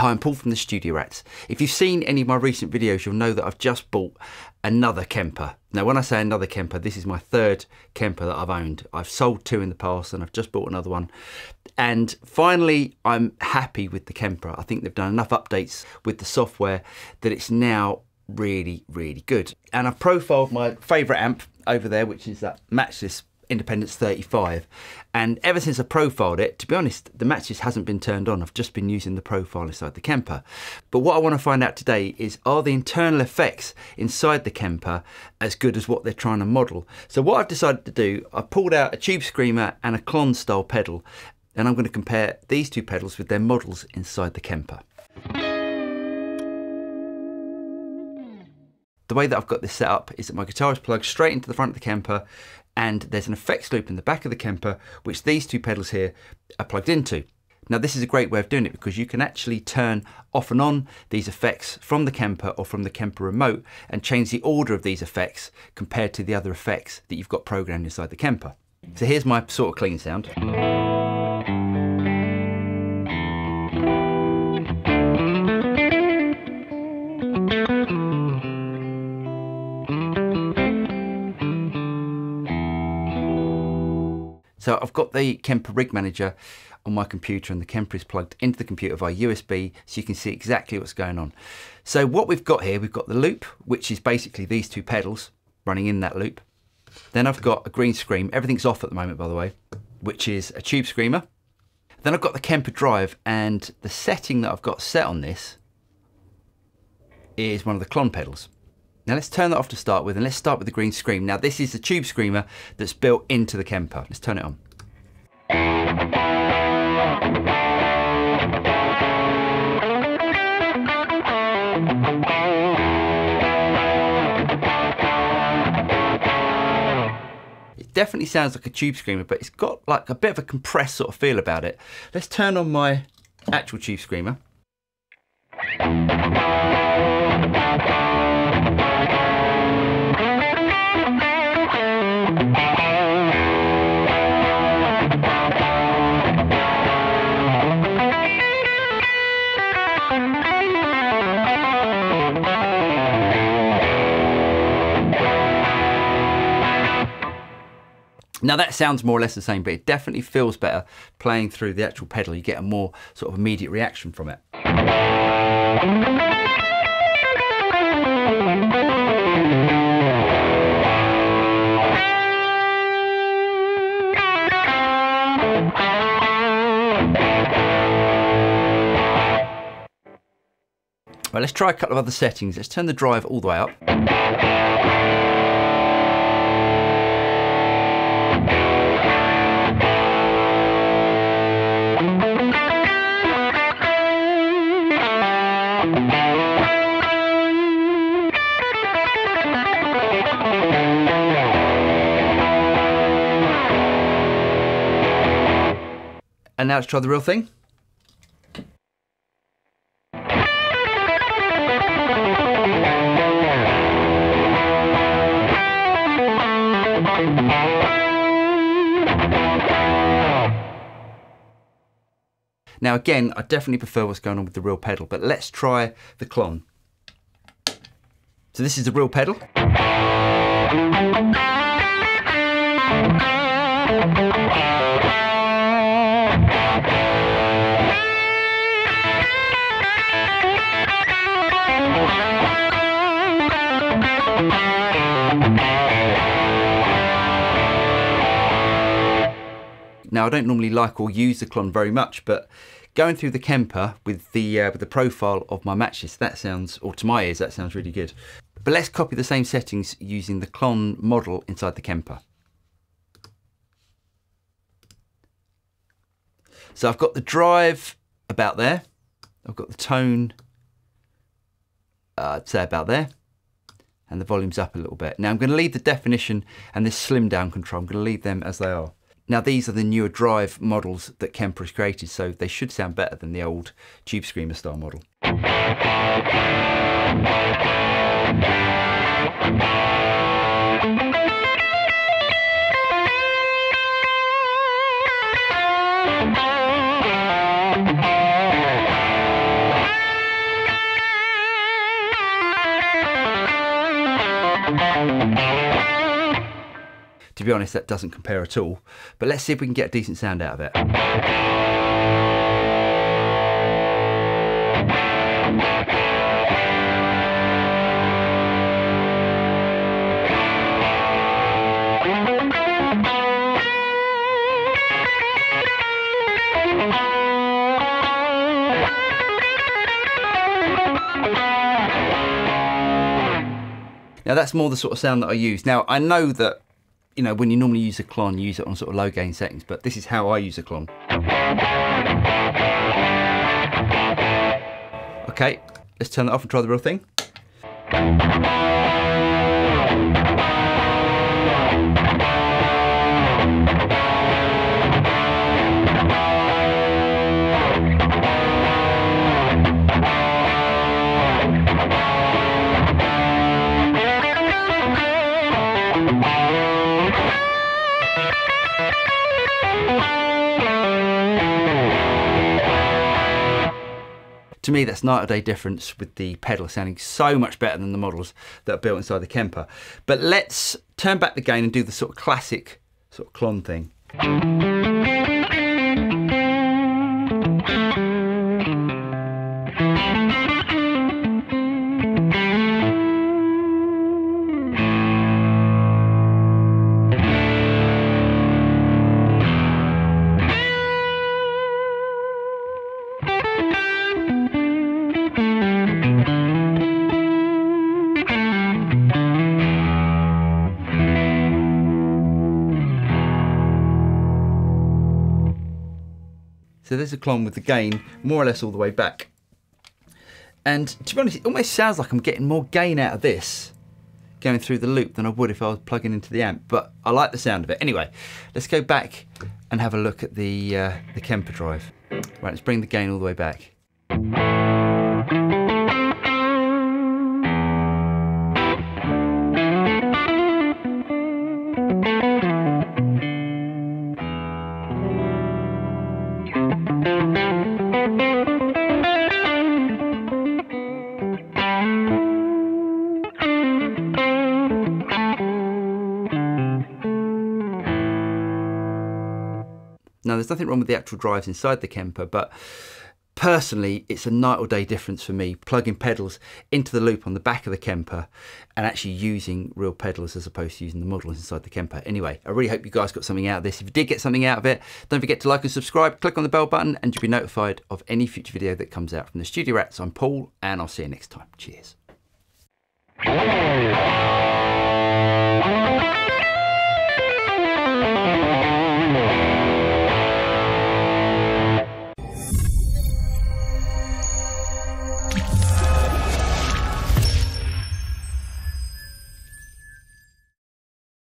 Hi, I'm Paul from the Studio Rats. If you've seen any of my recent videos, you'll know that I've just bought another Kemper. Now, when I say another Kemper, this is my third Kemper that I've owned. I've sold two in the past and I've just bought another one. And finally, I'm happy with the Kemper. I think they've done enough updates with the software that it's now really, really good. And I've profiled my favourite amp over there, which is that Matchless Independence 35, and ever since I profiled it, to be honest, the Matchless hasn't been turned on. I've just been using the profile inside the Kemper. But what I want to find out today is, are the internal effects inside the Kemper as good as what they're trying to model? So what I've decided to do, I pulled out a Tube Screamer and a Klon-style pedal, and I'm going to compare these two pedals with their models inside the Kemper. The way that I've got this set up is that my guitar is plugged straight into the front of the Kemper, and there's an effects loop in the back of the Kemper, which these two pedals here are plugged into. Now, this is a great way of doing it because you can actually turn off and on these effects from the Kemper or from the Kemper remote and change the order of these effects compared to the other effects that you've got programmed inside the Kemper. So here's my sort of clean sound. So I've got the Kemper Rig Manager on my computer, and the Kemper is plugged into the computer via USB, so you can see exactly what's going on. So what we've got here, we've got the loop, which is basically these two pedals running in that loop. Then I've got a green scream, everything's off at the moment by the way, which is a Tube Screamer. Then I've got the Kemper drive, and the setting that I've got set on this is one of the Klon pedals. Now let's turn that off to start with, and let's start with the green scream. Now this is the Tube Screamer that's built into the Kemper. Let's turn it on. It definitely sounds like a Tube Screamer, but it's got like a bit of a compressed sort of feel about it. Let's turn on my actual Tube Screamer. Now that sounds more or less the same, but it definitely feels better playing through the actual pedal. You get a more sort of immediate reaction from it. Right, let's try a couple of other settings. Let's turn the drive all the way up. And now let's try the real thing. Now again, I definitely prefer what's going on with the real pedal, but let's try the Klon. So this is the real pedal. Now I don't normally like or use the Klon very much, but going through the Kemper with the profile of my Matchless, that sounds, or to my ears, that sounds really good. But let's copy the same settings using the Klon model inside the Kemper. So I've got the drive about there. I've got the tone, I'd say about there. And the volume's up a little bit. Now I'm going to leave the definition and this slim down control, I'm going to leave them as they are. Now these are the newer drive models that Kemper has created, so they should sound better than the old Tube Screamer style model. To be honest, that doesn't compare at all, but let's see if we can get a decent sound out of it. Now that's more the sort of sound that I use. Now I know that, you know, when you normally use a Klon, you use it on sort of low gain settings, but this is how I use a Klon. Okay, let's turn that off and try the real thing. To me, that's night or day difference, with the pedal sounding so much better than the models that are built inside the Kemper. But let's turn back the gain and do the sort of classic sort of Klon thing. So there's a Klon with the gain more or less all the way back. And to be honest, it almost sounds like I'm getting more gain out of this going through the loop than I would if I was plugging into the amp, but I like the sound of it. Anyway, let's go back and have a look at the Kemper drive. Right, let's bring the gain all the way back. Now, there's nothing wrong with the actual drives inside the Kemper, but personally, it's a night or day difference for me plugging pedals into the loop on the back of the Kemper and actually using real pedals as opposed to using the models inside the Kemper. Anyway, I really hope you guys got something out of this. If you did get something out of it, don't forget to like and subscribe, click on the bell button, and you'll be notified of any future video that comes out from the Studio Rats. I'm Paul, and I'll see you next time. Cheers.